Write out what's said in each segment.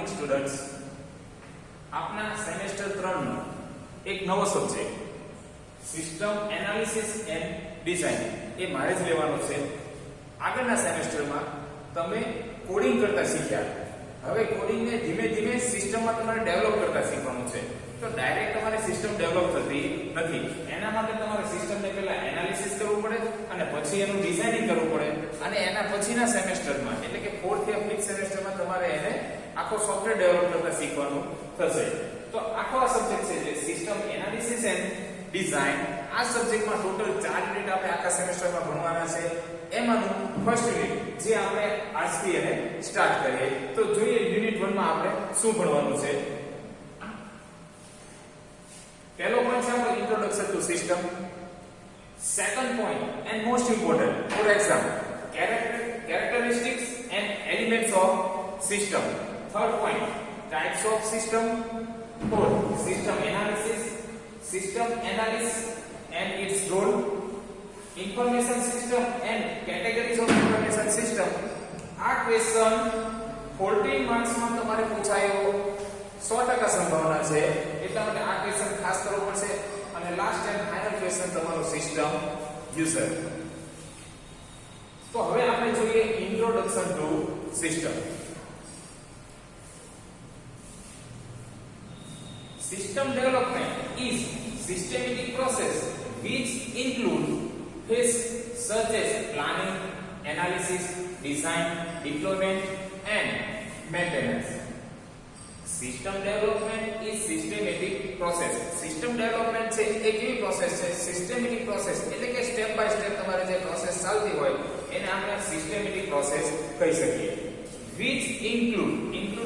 Morning students. આપના semester 3 નો એક નવો subject system analysis and design એ મારે જ લેવાનો છે. આગળના સેમેસ્ટરમાં તમે કોડિંગ કરતા શીખ્યા. હવે કોડિંગને ધીમે ધીમે સિસ્ટમમાં તમારે ડેવલપ કરતા શીખવાનું છે. તો ડાયરેક્ટ તમારે સિસ્ટમ ડેવલપ થતી નથી. એના માટે તમારે સિસ્ટમને પહેલા એનાલિસિસ કરવું પડે અને પછી એનું ડિઝાઇનિંગ કરવું પડે અને એના પછીના સેમેસ્ટરમાં એટલે કે 4th યા 5th સેમેસ્ટરમાં તમારે એને આખો સોફ્ટવેર ડેવલપ કરતા શીખવાનું થશે. તો આખો આ સબ્જેક્ટ છે જે સિસ્ટમ એનાલિસિસ એન્ડ ડિઝાઇન. આ સબ્જેક્ટમાં ટોટલ 4 યુનિટ આપણે આખા સેમેસ્ટરમાં ભણવાના છે. એમાંનું ફર્સ્ટ યુનિટ જે આપણે આજથી એને સ્ટાર્ટ કરીએ. તો જોઈએ યુનિટ 1 માં આપણે શું ભણવાનું છે. પહેલો પોઈન્ટ છે આપણો introduction to system. Second point and most important for exam characteristics and elements of system. Third point types of system. Fourth system analysis and its role. Information system and categories of information system. આ question 14 marks માં તમારે પૂછાયો 100% સંભાવના છે. એટલા માટે આ question ખાસ કરવો પડશે. અને લાસ્ટ એન્ડ ફાઇનલ ક્વેશ્ચન તમારો સિસ્ટમ યુઝર. તો હવે આપણે જોઈએ introduction to system. System development is systematic process which include phases such as planning, analysis, design, deployment and maintenance. System development is systematic process. System development છે એક એવી process છે systematic process એટલે કે સ્ટેપ બાય સ્ટેપ તમારે જે process ચાલતી હોય એને આપણે સિસ્ટમેટિક પ્રોસેસ કહી શકીએ. which include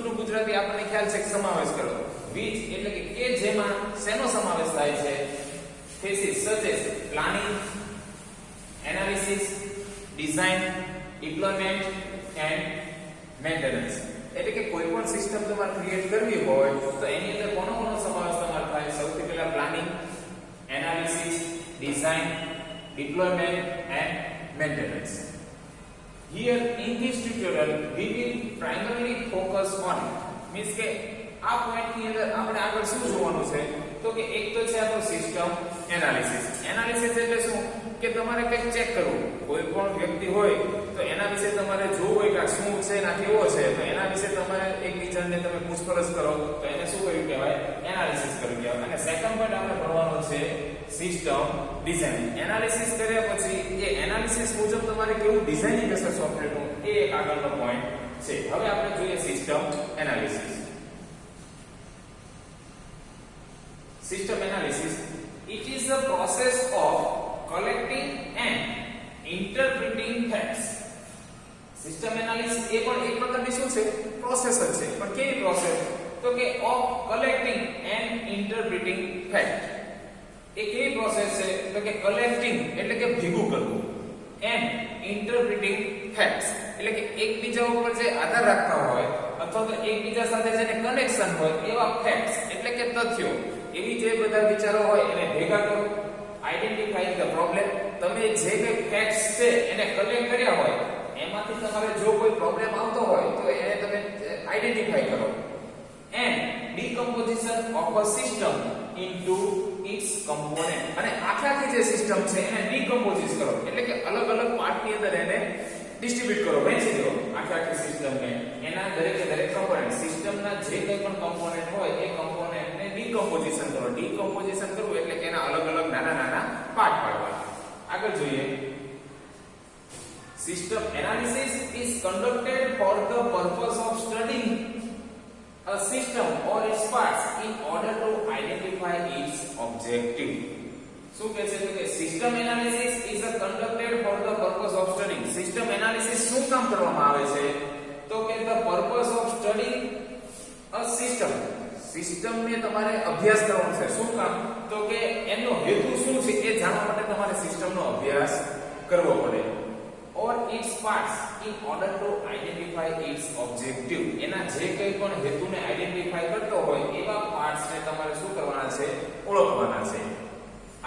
નું ગુજરાતી આપણને ખ્યાલ છે કે સમાવેશ કરો. which એટલે કે જેમાં શેનો સમાવેશ થાય છે. phases such as planning, analysis, design, deployment and maintenance. એટલે કે કોઈ પણ સિસ્ટમ તમારે ક્રિએટ કરવી હોય તો એની અંદર કોનો સમાવેશ તમારે થાય. સૌથી પહેલા planning, analysis, design, deployment and maintenance. Here in this tutorial we will primarily focus on means કે આ પોઈન્ટ ની અંદર આપણે આગળ શું જોવાનું છે તો કે એક તો છે આપણો સિસ્ટમ એનાલિસિસ. એનાલિસિસ એટલે શું કે તમારે કંઈક ચેક કરવું. કોઈ પણ વ્યક્તિ હોય તો એના વિશે તમારે જોવું હોય કે શું છે ના કેવો છે તો એના વિશે તમારે એકબીજાને તમે પૂછપરછ કરો તો એને શું કર્યું કહેવાય એનાલિસિસ કર્યું કહેવાય. અને સેકન્ડ પોઈન્ટ આપણે ભણવાનો છે સિસ્ટમ ડિઝાઇન. એનાલિસિસ કર્યા પછી એ એનાલિસિસ મુજબ તમારે કેવું ડિઝાઇનિંગ હશે સોફ્ટવેરનું એ એક આગળનો પોઈન્ટ છે. હવે આપણે જોઈએ system analysis. System analysis, it is the process of collecting and interpreting facts. System analysis એ પણ એક પ્રકારની શું છે પ્રોસેસ જ છે. પણ કેવી પ્રોસેસ તો કે of collecting and interpreting fact. એ કેવી પ્રોસેસ છે તો કે collecting એટલે કે ભેગું કરવું and interpreting facts એટલે કે એકબીજા ઉપર જે આધાર રાખતા હોય અથવા તો એકબીજા સાથે જેને કનેક્શન હોય એવા facts એટલે કે તથ્યો એવી જે બધા વિચારો હોય એને ભેગા કરો. Identifying the problem. તમે જે કઈ ફેક્ટ્સ છે એને કલેક્ટ કર્યા હોય એમાંથી તમારે જો કોઈ પ્રોબ્લેમ આવતો હોય તો એને તમે આઈડેન્ટિફાઈ કરો. And decomposition of a system into its component. અને આખી જે સિસ્ટમ છે એને ડીકમ્પોઝિસ કરો એટલે કે અલગ અલગ પાર્ટ ની અંદર એને ડિસ્ટ્રીબ્યુટ કરો, વહેંચી દો આખી સિસ્ટમને. એના દરેકે દરેક કમ્પોનન્ટ સિસ્ટમના જે કંઈ પણ કમ્પોનન્ટ હોય એ કમ્પોનન્ટને ડીકમ્પોઝિશન કરો. ડીકમ્પોઝિશન કરવું એટલે કે એના અલગ અલગ નાના નાના પાર્ટ પાડવા. આગળ જોઈએ system analysis is conducted for the purpose of studying a system or its parts in order to identify its objective. શું કહે છે કે system analysis is conducted for the purpose of studying. System analysis શું કામ કરવામાં આવે છે તો કે the purpose of studying a system. સિસ્ટમને તમારે અભ્યાસ કરવાનો છે. શું કામ તો કે એનો હેતુ શું છે એ જાણવા માટે તમારે સિસ્ટમનો અભ્યાસ કરવો પડે. or its parts in order to identify its objective. એના જે કંઈ પણ હેતુને આઈડેન્ટિફાઈ કરતો હોય એવા પાર્ટ્સને તમારે શું કરવાના છે ઓળખવાના છે.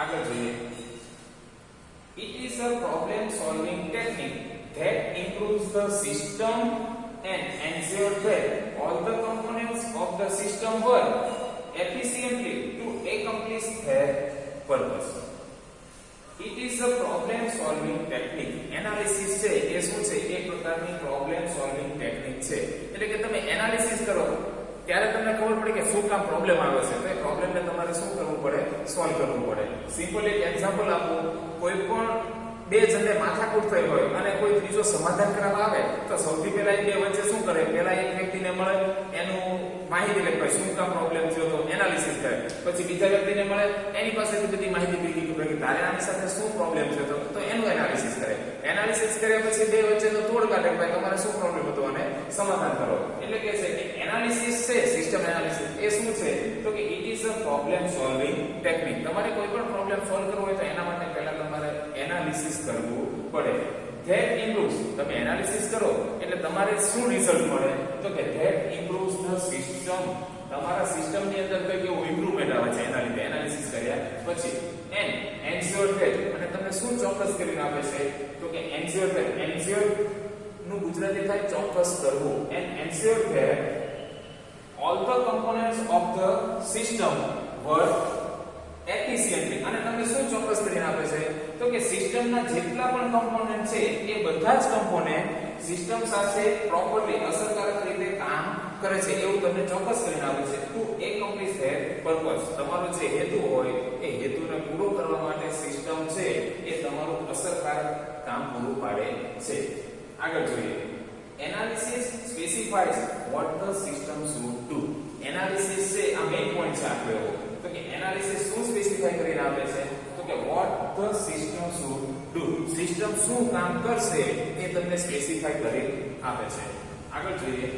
આગળ જોઈએ it is a problem solving technique that improves the system and ensure that all the components of the system work efficiently to accomplish their purpose. It is a problem solving technique. Analysis છે એ શું છે? એક પ્રકારની problem solving technique છે. એટલે કે તમે analysis કરો ત્યારે તમને ખબર પડે કે શું કામ પ્રોબ્લેમ આવે છે, તો એ પ્રોબ્લેમને તમારે શું કરવું પડે? સોલ્વ કરવું પડે. સિમ્પલ એક એક્ઝામ્પલ આપું. કોઈ પણ બે જણને માથાકૂટ થઈ હોય અને કોઈ ત્રીજો સમાધાન કરવા આવે તો સૌથી પહેલા એ બે વચ્ચે શું કરે? પહેલા એક વ્યક્તિને મળે, એનું માહિતી લે, શું કામ પ્રોબ્લેમ થયો તો એનાલિસિસ કરે. પછી બીજા વ્યક્તિને મળે, એની પાસેથી બધી માહિતી ભેગી કરે કે તારે આની સાથે શું પ્રોબ્લેમ થયો તો એનું એનાલિસિસ કરે. એનાલિસિસ કર્યા પછી બે વચ્ચેનો તોડ કાઢે, ભાઈ તમારે શું પ્રોબ્લેમ હતો અને સમાધાન કરો. એટલે કે છે કે એનાલિસિસ છે, સિસ્ટમ એનાલિસિસ એ શું છે? તો કે it is a problem solving technique. તમારે કોઈ પણ પ્રોબ્લેમ સોલ્વ કરવો હોય તો એના માટે પહેલા તમારે એનાલિસિસ કરવું પડે. That improves. તમે એનાલિસિસ કરો એટલે તમારે શું રિઝલ્ટ મળે? તો કે ધેટ ઇમ્પ્રુવ્સ ધ સિસ્ટમ. તમારા સિસ્ટમ ની અંદર કઈ કેવું ઇમ્પ્રુવમેન્ટ આવે છે એના લીધે એનાલિસિસ કર્યા પછી. એન્ડ એન્શ્યોર ધેટ, અને તમને શું ચોક્કસ કરીને આપે છે? તો કે એન્શ્યોર ધેટ. એન્શ્યોર નું ગુજરાતી થાય ચોક્કસ કરવું. And ensure that all the components of the system work efficiently. અને તમને શું ચોક્કસ કરીને આપે છે? તો કે સિસ્ટમના જેટલા પણ કમ્પોનન્ટ છે એ બધા જ કમ્પોનન્ટ સિસ્ટમ સાથે પ્રોપરલી અસરકારક રીતે કામ કરે છે એવું તમને ચોક્કસ કરીને આપે છે. To accomplish their purpose. તમારો જે હેતુ હોય એ હેતુને પૂરો કરવા માટે સિસ્ટમ છે એ તમારું અસરકારક કામ પૂરું પાડે છે. આગળ જોઈએ. Analysis specifies what the system should do. Analysis છે આ મેઇન પોઈન્ટ છે આપણો. તો કે એનાલિસિસ શું સ્પેસિફાઈ કરીને આપે છે? તો કે what the system should do. System શું કામ કરશે એ તમને સ્પેસિફાઈ કરી આપે છે. આગળ જોઈએ.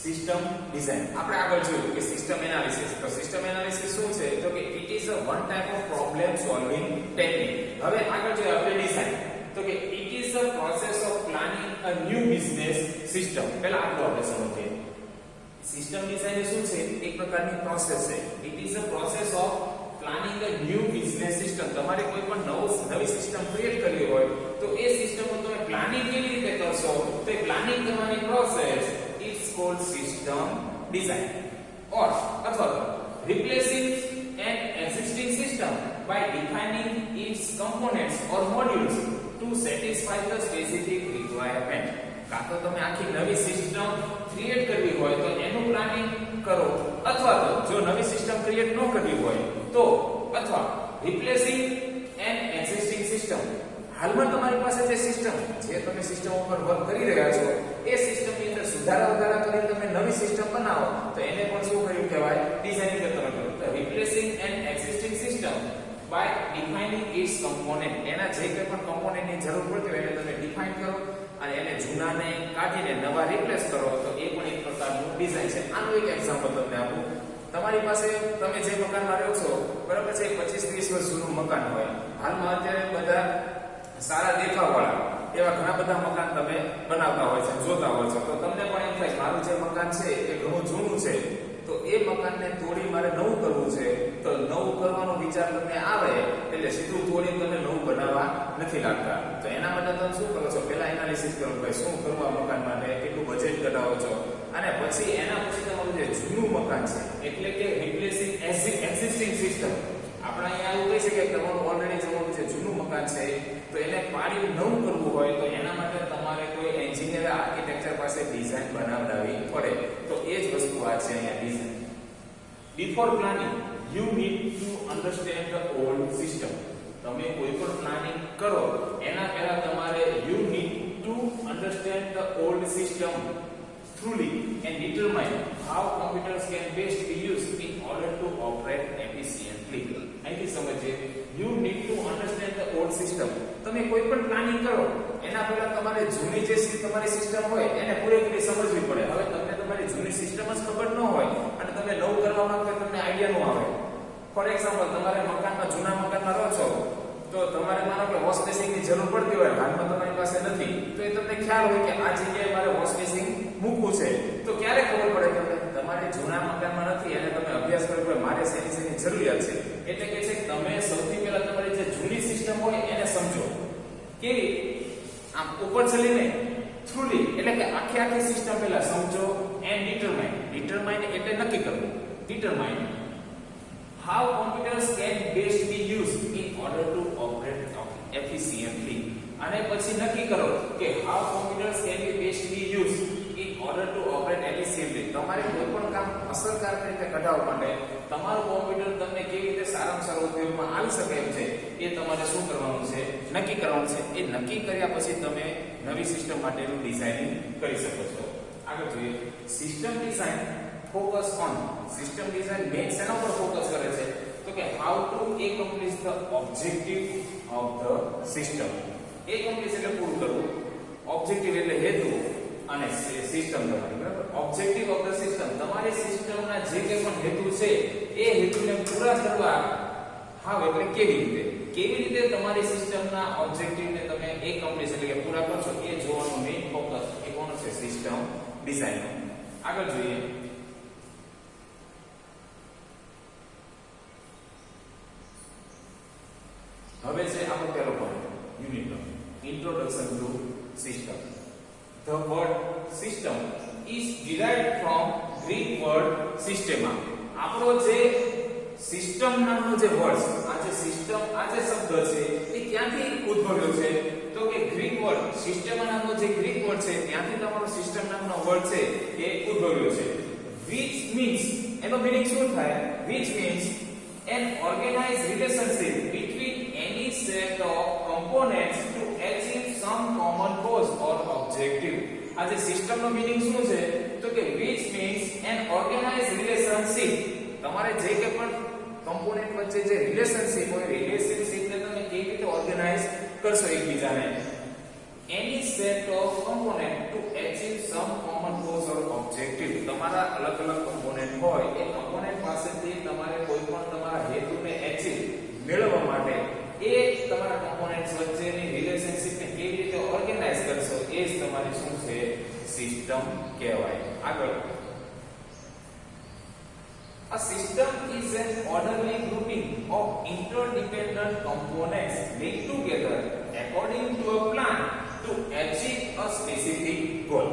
System design. આપણે આગળ જોયું કે સિસ્ટમ એનાલિસિસ. તો સિસ્ટમ એનાલિસિસ શું છે? તો કે it is a one type of problem solving technique. હવે આગળ જોઈએ આપણે ડિઝાઇન. તો કે it is a process of planning a new business system. પહેલા આટલું આપણે સમજીએ. સિસ્ટમ ડિઝાઇન શું છે? એક પ્રકારની પ્રોસેસ છે. It is a process of planning a new business system. તમારે કોઈ પણ નવી સિસ્ટમ ક્રિએટ કરવી હોય તો એ સિસ્ટમનું તમે પ્લાનિંગ કેવી રીતે કરશો? તો એ પ્લાનિંગ કરવાની process it's called system design. Or અથવા replacing an existing system by defining its components or modules to satisfy the specific requirement. કાં તો તમે આખી નવી સિસ્ટમ ક્રિએટ કરવી હોય તો એનું પ્લાનિંગ કરો, અથવા તો જો નવી સિસ્ટમ ક્રિએટ ન કરવી હોય તો અથવા replacing an existing system. હાલમાં તમારી પાસે જે સિસ્ટમ જે તમે સિસ્ટમ ઉપર વર્ક કરી રહ્યા છો એ સિસ્ટમની અંદર સુધારા વધારા કરીને તમે નવી સિસ્ટમ બનાવો તો એને પણ શું કર્યું કહેવાય? ડિઝાઇનિંગ તમે કરો. તો replacing an existing system by defining its component. એના જે કંઈ પણ કમ્પોનન્ટની જરૂર પડતી હોય એને તમે ડિફાઇન કરો અને એને જૂનાને કાઢીને નવા રિપ્લેસ કરો તો એ પણ એક પ્રકારનું ડિઝાઇન છે. આનું એક એક્ઝામ્પલ તમને આપું. તમારી પાસે તમે જે મકાનમાં રહો છો બરાબર છે, 25-30 વર્ષ જૂનું મકાન હોય. હાલમાં અત્યારે બધા સારા દેખાવવાળા એવા ઘણા બધા મકાન તમે બનાવતા હોય છે, જોતા હોય છો. તો તમને પણ એમ થાય મારું જે મકાન છે એ ઘણું જૂનું છે તો એ મકાનને તોડી મારે નવું કરવું છે. તો નવું કરવાનો વિચાર તમને આવે એટલે સીધું તોડી તમે નવું બનાવવા નથી લાગતા. તો એના માટે તમે શું કરો છો? પહેલા એનાલિસિસ કરો ભાઈ શું કરવું આ મકાન માટે, કેટલું બજેટ કઢાવો છો, અને પછી એના પછી તમારું જે જૂનું મકાન છે એટલે કે રિપ્લેસિંગ એક્ઝિસ્ટિંગ સિસ્ટમ. આપણે અહીંયા એવું કહી શકીએ કે તમારું ઓલરેડી તમારું જે જૂનું મકાન છે તો એને પાડી નવું કરવું હોય તો એના માટે તમારે કોઈ એન્જિનિયર આર્કિટેક્ચર પાસે ડિઝાઇન બનાવડાવવી પડે. તો એ જ વસ્તુ આ છે અહીંયા design. Before planning you need to understand the old system. તમે કોઈ પણ પ્લાનિંગ કરો એના પહેલા તમારે you need to understand the old system truly and determine how computers can best be used in order to operate efficiently. અહીંથી સમજીએ. You need to understand the old system. તમે કોઈ પણ પ્લાનિંગ કરો એના પહેલા તમારે જૂની જે તમારી સિસ્ટમ હોય એને પૂરેપૂરી સમજવી પડે. હવે તમને તમારી જૂની સિસ્ટમ જ ખબર ન હોય અને તમે નવું કરવા માંગો તમને આઈડિયા ન આવે. ફોર એક્ઝામ્પલ તમારે મકાનમાં જૂના મકાનમાં રહો છો તો તમારે માનો કે વોશ બેસિનની જરૂર પડતી હોય, હાલમાં તમારી પાસે નથી, તો એ તમને ખ્યાલ હોય કે આ જગ્યાએ મારે વોશ બેસિન મૂકવું છે. તો ક્યારે ખબર પડે તમને? તમારે જૂના મકાનમાં નથી અને તમે અભ્યાસ કર્યો કે મારે શેની જરૂરિયાત છે. એટલે કે છે તમે સૌથી પહેલા તમારી જે જૂની સિસ્ટમ હોય એને સમજો. કેવી? આમ ઉપરથી લઈને થ્રુલી એટલે કે આખી સિસ્ટમ પહેલા સમજો એન્ડ ડિટરમાઇન એટલે નક્કી કરવું. Determine how computers can best be used in order to operate efficiently. અને પછી નક્કી કરો કે how computers can be best be used in order to operate efficiently. તમારે કોઈ પણ કામ અસરકારક રીતે કઢાવવા માટે તમારું કોમ્પ્યુટર તમને કેવી રીતે સારામાં સારો ઉપયોગમાં આવી શકે એમ છે એ તમારે શું કરવાનું છે, નક્કી કરવાનું છે. એ નક્કી કર્યા પછી તમે નવી સિસ્ટમ માટેનું ડિઝાઇનિંગ કરી શકો છો. આગળ જોઈએ system design focus on. System design main શેના પર ફોકસ કરે છે તો કે how to accomplish the objective of the system. Accomplish એટલે પૂરું કરવું, ઓબ્જેક્ટિવ એટલે હેતુ અને સિસ્ટમ તમારી બરાબર. ઓબ્જેક્ટિવ ઓફ ધ સિસ્ટમ તમારી સિસ્ટમના જે કંઈ પણ હેતુ છે એ હેતુને પૂરા કરવા હાવ એટલે કેવી રીતે તમારી સિસ્ટમના ઓબ્જેક્ટિવને તમે એકોમ્પ્લિશ એટલે કે પૂરા કરશો એ જોવાનું મેઇન ફોકસ એ કોનો છે, સિસ્ટમ ડિઝાઇન. આગળ જોઈએ હવે છે આપણો પહેલો point unit introduction to system. The word system is derived from Greek word systema. આપણો જે સિસ્ટમ નામનો જે વર્ડ આ જે સિસ્ટમ આ જે શબ્દ છે એ ક્યાંથી ઉદ્ભવ્યો છે તો કે ગ્રીક વર્ડ સિસ્ટમા નામનો જે ગ્રીક વર્ડ છે ત્યાંથી તમારો સિસ્ટમ નામનો વર્ડ છે એ ઉદ્ભવ્યો છે. which means એનો મીનિંગ શું થાય, which means an organized relationship between any set of components to achieve some common cause or objective. આ જે સિસ્ટમ નો મીનિંગ શું છે તો કે which means an organized relationship. તમારે જે કે પણ કમ્પોનન્ટ વચ્ચે જે રિલેશનશિપ હોય રિલેશનશિપ ને તમે કેવી રીતે ઓર્ગેનાઇઝ કરશો એકબીજાને. any set of component to achieve some common cause or objective. તમારા અલગ કમ્પોનન્ટ હોય એ કમ્પોનન્ટ પાસેથી તમારે કોઈ પણ તમારા હેતુને એચીવ મેળવવા માટે એ તમારા કમ્પોનન્ટ્સ વચ્ચેની રિલેશનશિપને કેવી રીતે ઓર્ગેનાઇઝ કરશો એ જ તમારી શું છે, સિસ્ટમ કહેવાય. આગળ A system is an orderly grouping of interdependent components linked together according to a plan to achieve a specific goal.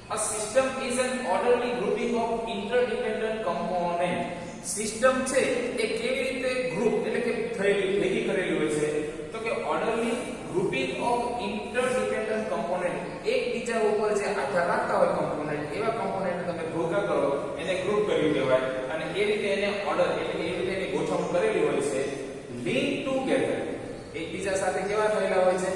A system is an orderly grouping of interdependent components. System છે એ કેવી રીતે group એટલે કે ભેગી કરેલી હોય છે તો કે ઓર્ડરલી ગ્રુપિંગ ઓફ ઇન્ટરડિપેન્ડન્ટ કમ્પોનન્ટ. એકબીજા ઉપર જે આધાર રાખતા હોય કમ્પોનન્ટ એવા કમ્પોનન્ટ તમે ભેગા કરો એને ગ્રુપ કર્યું કહેવાય. અને એ રીતે એને ઓર્ડર એટલે કે એ રીતે એની ગોઠવણ કરેલી હોય છે. લિંક ટુગેધર એકબીજા સાથે કેવા થયેલા હોય છે,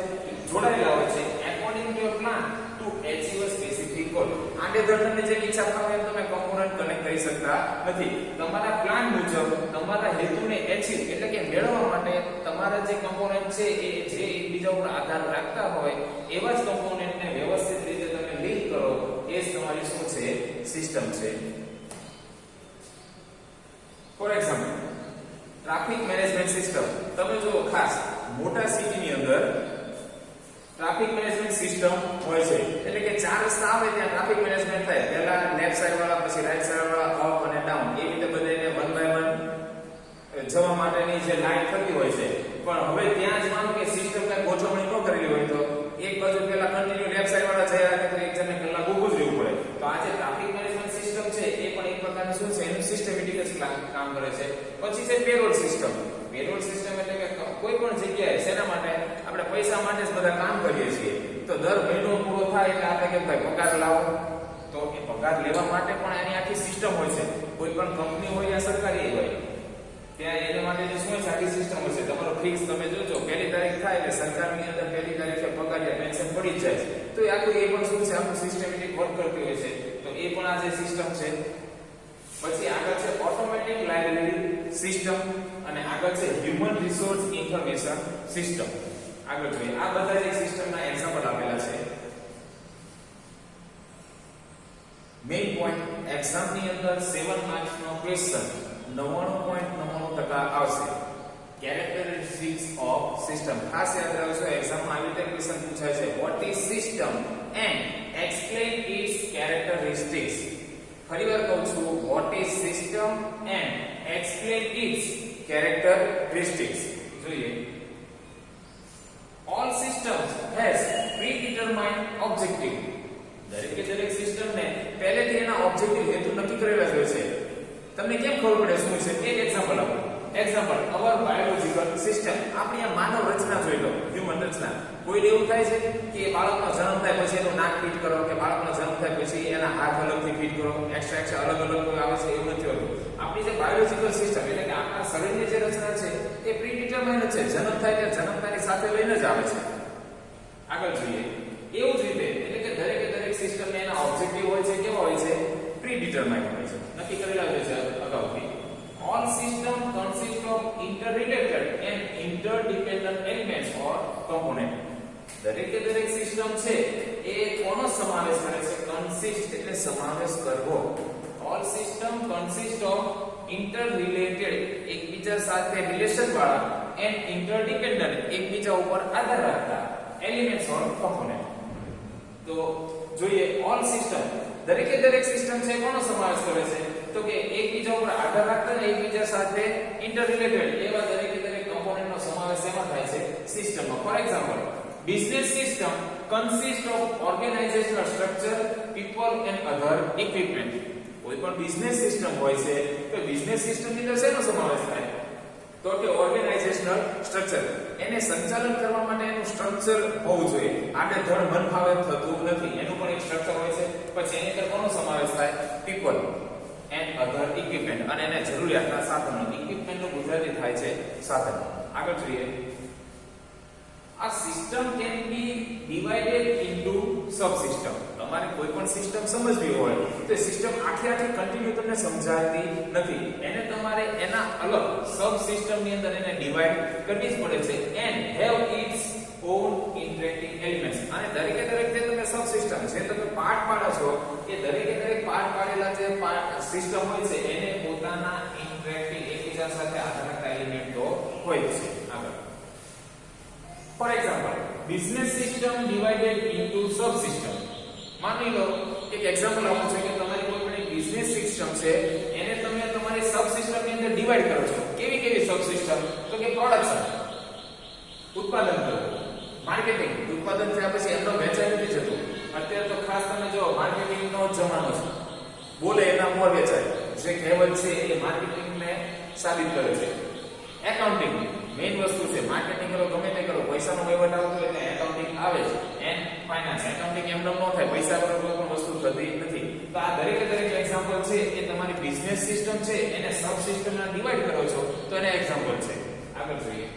જોડાયેલા હોય છે. According to a plan to achieve a specific goal. આને તમને જે ઈચ્છા થાય એમ તમે કમ્પોનન્ટ કનેક્ટ કરી શકતા નથી. તમારા પ્લાન મુજબ તમારા હેતુને એચીવ એટલે કે મેળવવા માટે તમારા જે કમ્પોનન્ટ છે એ જે એકબીજા ઉપર આધાર રાખતા હોય એવા જ કમ્પોનન્ટને વ્યવસ્થિત રીતે તમે લિંક કરો એ જ તમારી શું છે, સિસ્ટમ છે. For example traffic management system. તમે જુઓ ખાસ મોટા સિટીની અંદર ટ્રાફિક મેનેજમેન્ટ સિસ્ટમ હોય છે એટલે કે ચાર રસ્તા આવે ત્યાં ટ્રાફિક મેનેજમેન્ટ થાય. પહેલા લેફ્ટ સાઈડ વાળા પછી રાઈટ સાઈડ વાળા અપ અને ડાઉન એ રીતે બધાને વન બાય વન જવા માટેની જે લાઈન થતી હોય છે. પણ હવે ત્યાં જ માનો કે સિસ્ટમ કઈ ગોઠવણી ન કરેલી હોય તો એક બાજુ પહેલા કન્ટિન્યુ લેફ્ટ સાઈડ વાળા જયા રાખે તો એક જણને કલાક ઊભું જ રહેવું પડે. તો આ જે ટ્રાફિક મેનેજમેન્ટ સિસ્ટમ છે એ પણ એક પ્રકારની શું છે, એનું સિસ્ટમેટિક જ કામ કરે છે. પછી છે પેરોલ સિસ્ટમ. પેરોલ સિસ્ટમ એટલે કે કોઈ પણ જગ્યાએ શેના માટે આપણે પૈસા માટે જ બધા કામ કરીએ છીએ. તો દર મહિનો પૂરો થાય એટલે આપણે કે ભાઈ પગાર લાવો, તો એ પગાર લેવા માટે પણ એની આખી સિસ્ટમ હોય છે. કોઈ પણ કંપની હોય યા સરકારી હોય ત્યાં એના માટે શું છે, આખી સિસ્ટમ હોય છે. તમારો ફિક્સ તમે જોજો પહેલી તારીખ થાય એટલે સરકારની અંદર પહેલી તારીખે પગાર યા પેન્શન પડી જ જાય છે. તો એ આખું એ પણ શું છે, આખું સિસ્ટમેટિક વર્ક કરતી હોય છે. તો એ પણ આ જે સિસ્ટમ છે. પછી આગળ છે ઓટોમેટિક લાઇબ્રેરી સિસ્ટમ અને આગળ છે હ્યુમન રિસોર્સ ઇન્ફોર્મેશન સિસ્ટમ. આગળ જોઈએ આ બધા જે સિસ્ટમના એક્ઝામ્પલ આપેલા છે. મેઇન પોઈન્ટ એક્ઝામની અંદર 7 માર્ક્સ નો ક્વેશ્ચન 99.99% આવશે. કેરેક્ટરિસ્ટિક્સ ઓફ સિસ્ટમ ખાસ યાદ રાખજો. એક્ઝામમાં આવી રીતે ક્વેશ્ચન પૂછાય છે what is system and explain its characteristics. ફરીવાર કહું છું what is system and explain its characteristics. જોઈએ all systems has predetermined objective. દરેક સિસ્ટમને પહેલેથી એના ઓબ્જેક્ટિવ હેતુ નક્કી કરેલા જ હોય છે. તમને કેમ ખબર પડે શું છે? એક એક્ઝામ્પલ આપો. એક્ઝામ્પલ અવર બાયોલોજીકલ સિસ્ટમ. આપણી આ માનવ રચના જોઈ લો, હ્યુમન રચના. કોઈ એવું થાય છે કે બાળકનો જન્મ થાય પછી એનું નાક ફિટ કરો, કે બાળકનો જન્મ થાય પછી એના હાથ અલગથી ફિટ કરો, એક્સ્ટ્રા અલગ કોઈ આવે છે, એવું નથી હોતું. આપણી જે બાયોલોજીકલ સિસ્ટમ એટલે કે આપણા શરીરની જે રચના છે એ પ્રીડિટરમાઇન્ડ છે. જન્મ થાય એટલે જન્મતાની સાથે લઈને જ આવે છે. આગળ જોઈએ. એવું જ રીતે એટલે કે દરેક સિસ્ટમને એના ઓબ્જેક્ટિવ હોય છે. કેવા હોય છે? પ્રીડિટરમાઇન્ડ હોય છે, નક્કી કરેલા હોય છે અગાઉથી. All systems consist of interrelated and interdependent elements or components. દરેક સિસ્ટમ છે એ કોનો સમાવેશ કરે છે? કન્સિસ્ટ એટલે સમાવેશ કરવો. All systems consist of interrelated એકબીજા સાથે રિલેશન વાળા and interdependent એકબીજા ઉપર આધાર રાખતા elements or components. તો જોઈએ all system દરેક સિસ્ટમ છે કોનો સમાવેશ કરે છે? તો કે એકબીજા ઉપર આધાર રાખતા ને એકબીજા સાથે ઇન્ટરરિલેટેડ એવા દરેક કમ્પોનન્ટ નો સમાવેશ એમાં થાય છે સિસ્ટમમાં. For example business system consist of organisational structure, people and other equipment. કોઈ પણ બિઝનેસ સિસ્ટમ હોય છે તો બિઝનેસ સિસ્ટમ ની અંદર શેનો સમાવેશ થાય? તો કે ઓર્ગેનાઇઝેશનલ સ્ટ્રક્ચર. એને સંચાલન કરવા માટે એનું સ્ટ્રક્ચર હોવું જોઈએ. આડેધડ મન ફાવે થતું નથી, એનું પણ એક સ્ટ્રક્ચર હોય છે. પછી એની અંદર કોનો સમાવેશ થાય? People and other equipment. અને એને જરૂરિયાતના સાધનો. ઇક્વિપમેન્ટ નું ગુજરાતી થાય છે સાધનો. આગળ જોઈએ. આ system can be divided into subsystem. તમારે કોઈ પણ સિસ્ટમ સમજવી હોય તો સિસ્ટમ આખી કન્ટિન્યુ તમને સમજાતી નથી. એને તમારે એના અલગ સબસિસ્ટમ ની અંદર એને ડિવાઇડ કરવી જ પડે છે. And have its own interacting elements. અને દરેક જે તમે સબસિસ્ટમ જે તમે પાર્ટ પાડો છો એ દરેક પાર્ટ પાડેલા જે સિસ્ટમ હોય છે એને પોતાના ઇન્ટરેક્ટિંગ એકબીજા સાથે આધાર રાખતા એલિમેન્ટ તો હોય છે. આગળ for example business system divided into subsystem. માની લો એક એક્ઝામ્પલ આપું છું કે તમારી કોઈ પણ એક બિઝનેસ સિસ્ટમ છે એને તમે તમારી સબસિસ્ટમ ની અંદર ડિવાઇડ કરો છો. કેવી સબસિસ્ટમ? તો કે પ્રોડક્શન, ઉત્પાદન કરવું, માર્કેટિંગ. ઉત્પાદન થયા પછી એમનો વેચાઈ નથી જતું. અત્યારે તો ખાસ તમે જો માર્કેટિંગ નો જમાનો છે. બોલે એના મોર વેચાય. જે કહેવત છે એ માર્કેટિંગ ને સાબિત કરે છે. એકાઉન્ટિંગ મેઈન વસ્તુ છે. માર્કેટિંગ કરો ગમે તે કરો, પૈસાનો વહીવટ આવતો એટલે એકાઉન્ટિંગ આવે છે. And finance. એકાઉન્ટિંગ એમ ન થાય, પૈસા વગર કોઈ પણ વસ્તુ થતી નથી. તો આ દરેક એક્ઝામ્પલ છે એ તમારી બિઝનેસ સિસ્ટમ છે એને સબ સિસ્ટમમાં ડિવાઇડ કરો છો તો એના એક્ઝામ્પલ છે. આગળ જોઈએ.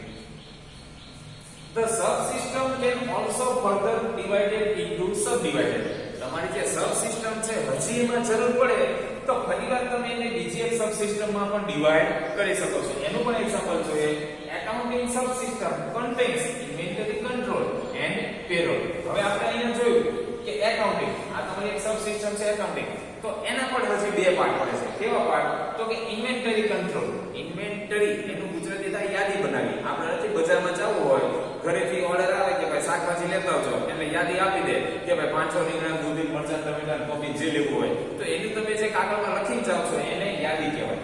The subsystem can also further divided into subdivided. તમારી જે સબસિસ્ટમ છે હજી એમાં જરૂર પડે તો ફરીવાર તમે એને બીજી એક સબસિસ્ટમમાં પણ ડિવાઇડ કરી શકો છો. એનું પણ એક્ઝામ્પલ જોઈએ. Accounting subsystem contains inventory control and payroll. હવે આપણે અહીંયા જોયું કે એકાઉન્ટિંગ આ તમારી એક સબસિસ્ટમ છે એકાઉન્ટિંગ. તો એના પણ હજી બે પાર્ટ પડે છે. કેવા પાર્ટ? તો કે ઇન્વેન્ટરી કંટ્રોલ. ઇન્વેન્ટરી એનું ગુજરાતી થાય યાદી બનાવી. આપણે નથી બજારમાં જવું હોય, ઘરેથી ઓર્ડર આવે કે ભાઈ શાકભાજી લેતા આવજો એટલે યાદી આપી દે કે ભાઈ 500 રીંગણા, દૂધી, મરચાં, ટમેટા, કોબી જે લેવું હોય તો એની તમે જે કાગળમાં લખીને જાવ છો એને યાદી કહેવાય.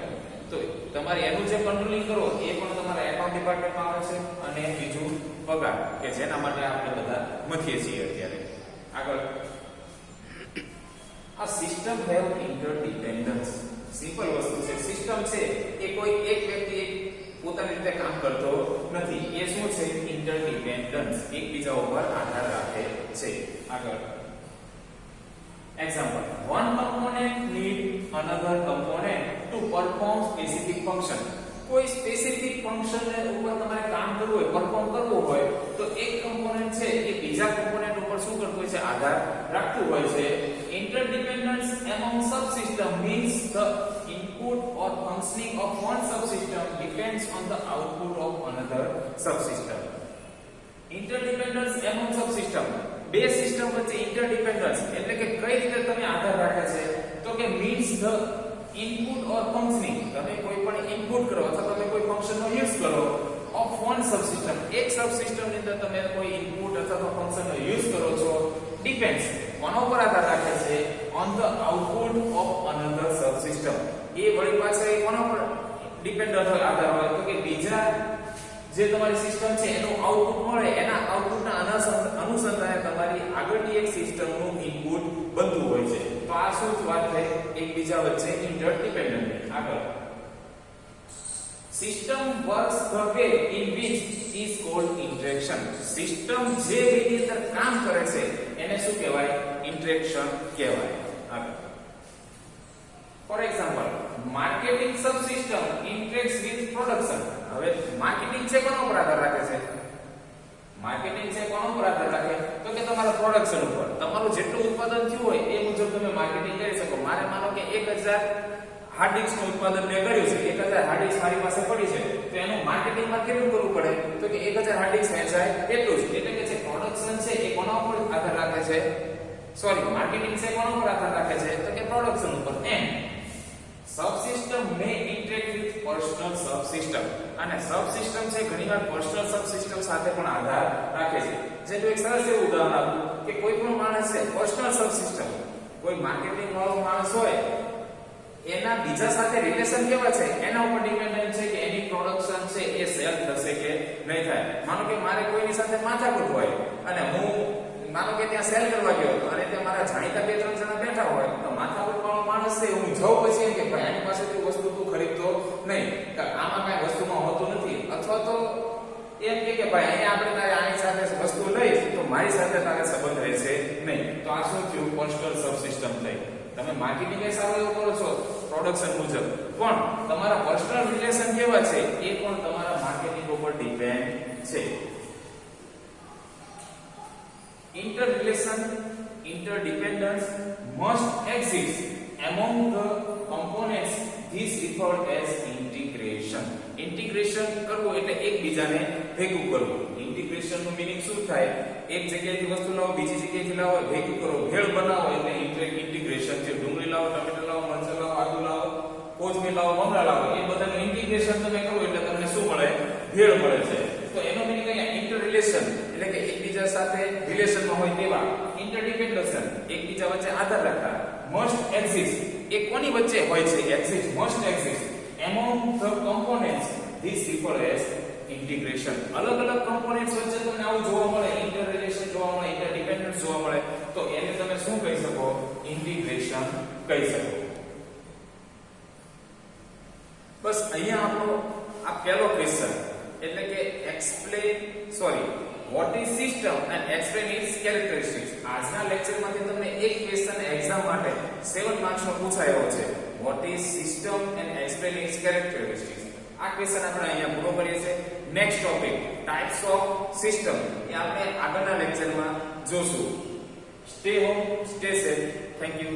તો તમારે એનું જે કંટ્રોલિંગ કરો એ પણ તમારા એકાઉન્ટ ડિપાર્ટમેન્ટમાં આવે છે. અને બીજું પગાર કે જેના માટે આપણે બધા મથીએ છીએ અત્યારે. આગળ આ સિસ્ટમ હેવ ઇન્ટરડિપેન્ડન્સ. સિમ્પલ વસ્તુ છે. સિસ્ટમ છે એ કોઈ એક વ્યક્તિ પોતાની રીતે કામ કરતો નથી. એ શું છે? ઇન્ટરડિપેન્ડન્સ. એકબીજા ઉપર આધાર રાખે છે. આગળ example one component need another component to perform specific function. કોઈ સ્પેસિફિક ફંક્શન ઉપર તમારે કામ કરવું હોય, પરફોર્મ કરવું હોય તો એક કમ્પોનન્ટ છે એ બીજા કમ્પોનન્ટ ઉપર શું કરતું હોય છે? આધાર રાખતું હોય છે. Interdependence among subsystem means the input or functioning of one subsystem depends on the output of another subsystem. Interdependence among subsystem. બે સિસ્ટમ વચ્ચે ઇન્ટરડિપેન્ડન્સ એટલે કે કઈ રીતે તમે આધાર રાખે છે? તો કે means the input or functioning. તમે કોઈ પણ ઇનપુટ કરો અથવા તમે કોઈ ફંક્શનનો યુઝ કરો of one subsystem. એક સબસિસ્ટમ ની અંદર તમે કોઈ ઇનપુટ અથવા ફંક્શનનો યુઝ કરો છો depends કોના ઉપર આધાર રાખે છે? on the output of another subsystem. એ વળી પાછળ કોના ઉપર ડિપેન્ડન્ટ હોય, આધાર હોય? તો કે બીજા જે તમારી સિસ્ટમ છે એનું આઉટપુટ મળે, એના આઉટપુટના અનુસંધાને તમારી આગળની એક સિસ્ટમનું ઇનપુટ બનતું હોય છે. તો આ શું વાત થઈ? એકબીજા વચ્ચે ઇન્ટરડિપેન્ડન્ટ. આગળ, system works the way in which is called interaction. System જે રીતની અંદર કામ કરે છે એને શું કહેવાય? ઇન્ટરેક્શન કહેવાય. આગળ, for example, marketing subsystem interacts with production. હવે માર્કેટિંગ છે કોના પર આધાર રાખે છે? માર્કેટિંગ છે કોના પર આધાર રાખે? તો કે તમારા પ્રોડક્શન ઉપર. તમારું જેટલું ઉત્પાદન થયું હોય એ મુજબ તમે માર્કેટિંગ કરી શકો. મારે માનો કે 1000 હાર્ડ ડિસ્કનું ઉત્પાદન મેં કર્યું છે, 1000 હાર્ડ ડિસ્ક મારી પાસે પડી છે, તો એનું માર્કેટિંગમાં કેટલું કરવું પડે? તો કે 1000 હાર્ડ ડિસ્ક વેચાય એટલું જ. એટલે કે જે પ્રોડક્શન છે એ કોના ઉપર આધાર રાખે છે? સોરી, માર્કેટિંગ છે કોના ઉપર આધાર રાખે છે? તો કે પ્રોડક્શન ઉપર. એમ subsystem may interact with personnel subsystem. અને સબસિસ્ટમ છે ઘણીવાર પર્સનલ સબસિસ્ટમ સાથે પણ આધાર રાખે છે. જેનું એક સરસ એવું ઉદાહરણ આપું કે કોઈ પણ માણસ છે પર્સનલ સબસિસ્ટમ, કોઈ માર્કેટિંગ વાળો માણસ હોય, એના બીજા સાથે રિલેશન કેવા છે એના ઉપર ડિપેન્ડન્ટ છે કે એની પ્રોડક્શન છે એ સેલ થશે કે નહીં થાય. માનો કે મારે કોઈની સાથે માથાકૂટ હોય અને હું માનો કે ત્યાં સેલ કરવા ગયો હતો અને ત્યાં મારા જાણીતા 2-3 જણા બેઠા હોય, તો માથાકૂટ વાળો માણસ છે હું જઉં પછી કે ભાઈ આની પાસેથી વસ્તુ તું ખરીદતો નહીં, કે આમાં કઈ વસ્તુમાં હોતું નથી, અથવા તો એમ કે ભાઈ અહીંયા આપણે તારે આની સાથે વસ્તુ લઈશ તો મારી સાથે તારે સંબંધ રહેશે નહીં. તો આ શું થયું? પર્સનલ સબસિસ્ટમ થઈ. તમે માર્કેટિંગ એ સારું એવું કરો છો પ્રોડક્શન મુજબ, પણ તમારા પર્સનલ રિલેશન કેવા છે એ પણ તમારા માર્કેટિંગ ઉપર ડિપેન્ડ છે. Interrelation, interdependence must exist among the components. This referred as integration. Integration કરવું એટલે એકબીજાને ભેગું કરવું. ઇન્ટિગ્રેશન નું મીનિંગ શું થાય? એક જગ્યાએથી વસ્તુ લાવો બીજી જગ્યાએથી લાવો, ભેગું કરો, ભેળ બનાવો એટલે ઇન્ટિગ્રેશન છે. ડુંગળી લાવો, ટમેટા લાવો, મરચાં લાવો, આદુ લાવો, કોથમીર લાવો, મમરા લાવો, એ બધાનું ઇન્ટિગ્રેશન તમે કરો એટલે તમને શું મળે? ભેળ મળે છે. તો એનો મીનિંગ અહીંયા ઇન્ટરરિલેશન એટલે કે એકબીજા સાથે રિલેશનમાં હોય તેવા. ઇન્ટરડિપેન્ડન્સ એકબીજા વચ્ચે આધાર રાખતા. મસ્ટ એક્ઝિસ્ટ એ કોની વચ્ચે હોય છે? Exist, must exist among the components. This referred as integration. અલગ અલગ કમ્પોનેન્ટ્સ વચ્ચે તમને આવું જોવા મળે, ઇન્ટરરિલેશન જોવા મળે, ઇન્ટરડિપેન્ડન્સ જોવા મળે, તો એને તમે શું કહી શકો? ઇન્ટિગ્રેશન કહી શકો. બસ અહીંયા આપણો આ પહેલો ક્વેશ્ચન એટલે કે what is system and explain its characteristics. આજના લેક્ચરમાંથી તમને એક ક્વેશ્ચન એક્ઝામ માટે 7 માર્ક્સ નો પૂછાયો છે. what is system and explain its characteristics. આ ક્વેશ્ચન આપણે અહીંયા પૂરો કરીએ છીએ. Next topic types of system એ આપણે આગળના લેક્ચરમાં જોશું. Stay home, stay safe. Thank you.